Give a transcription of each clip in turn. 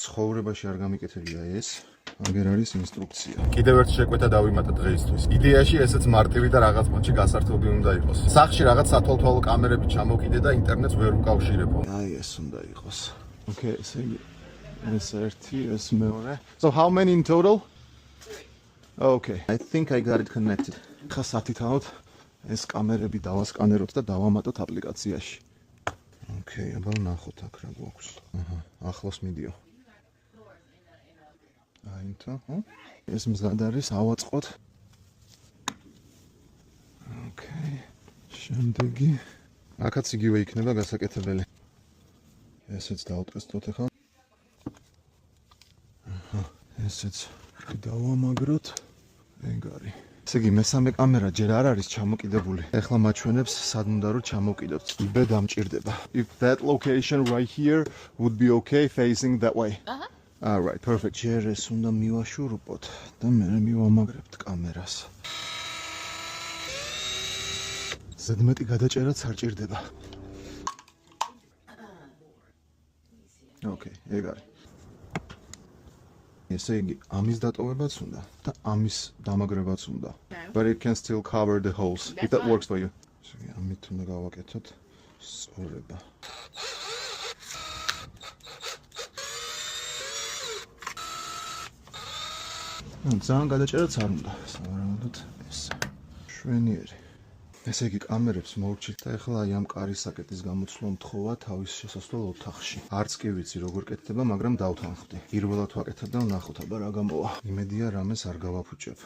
ცხოვრებაში არ გამიკეთებია ეს. აგერ არის ინსტრუქცია. კიდევ ერთ შეკვეთა დავიმატა დღეისთვის. იდეაში ესეც მარტივი და რაღაც პონჩი გასართობი უნდა იყოს. სახლში რაღაც სათვალთვალო კამერები ჩამოკიდე და ინტერნეტს ვერ უკავშირებო. აი ეს უნდა იყოს. Okay, ესე იგი ეს ერთი, ეს მეორე. So how many in total? Okay, I think I got it connected. ხა სათითაოდ ეს კამერები დავასკანეროთ და დავამატოთ აპლიკაციაში. Okay, აბა ნახოთ აქ რა გვაქვს. აჰა, ახლოს მიდიო. აინტო, ეს მზად არის, ავაწყოთ. Okay. შემდეგი აქაც იგივე იქნება გასაკეთებელი. ესეც დავტესტოთ ახლა. აჰა, ესეც დავამაგროთ. ეგ არის. ესე იგი მესამე კამერა ჯერ არ არის ჩამოკიდებული. ეხლა მაჩვენებს სად უნდა რომ ჩამოკიდოთ. იბე დამჭირდება. If that location right here would be okay facing that way. All right, perfect. ჯერ ეს უნდა მივაშურუპოთ და მე მივამაგრებთ კამერას. ზედმეტი გადაჭერაც არ ჭირდება. Okay, ეგ არის. ესე იგი ამის დატოვებაც უნდა და ამის დამაგრებაც უნდა. But it can still cover the holes if that works for you. ესე იგი ამით უნდა გავაკეთოთ სწორება. ძალიან გადაჭერაც არ უნდა. სავარაუდოდ ეს შვენიერი. ესე იგი კამერებს მოვჭით და ეხლა აი ამ კარის საკეტის გამოცვლა მთხოვა თავის შესასვლელ ოთახში. არც კი ვიცი როგორ კეთდება, მაგრამ დავთანხმდი. პირველად ვაკეთებ და ვნახოთ აბა რა გამოვა. იმედია რამეს არ გავაფუჭებ.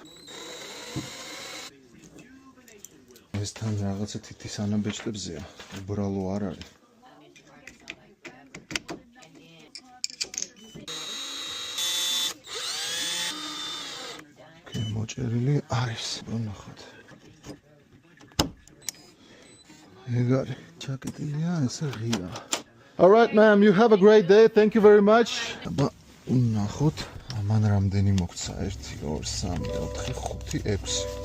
ეს თან რაღაცა თითის ანაბეჭდებზეა. უბრალო არ არის. მოჭერილი არის. ვნახოთ. ეგარი ჩაკეტილია ესე ღია. All right ma'am, you have a great day. Thank you very much. აბა ვნახოთ ამან რამდენი მოგცა 1 2 3 4 5 6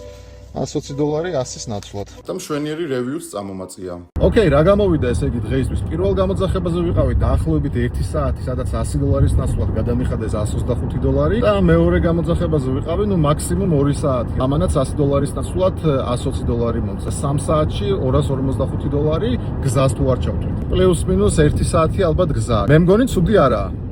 $120 100-ის ნაცვლად. და მშვენიერი რევიუს წამომაწია. Okay, რა გამოვიდა ესე იგი დღეისთვის? პირველ გამოძახებაზე ვიყავით დაახლოებით 1 საათი, სადაც $100 ნაცვლად გადამიხადეს $125 და მეორე გამოძახებაზე ვიყავი, ნუ მაქსიმუმ 2 საათი. ამანაც $100 ნაცვლად $120 მომცა. 3 საათში $245 გზას თუ არ ჩავთვლით. პლუს მინუს 1 საათი ალბათ გზა. მე მგონი ცუდი არაა.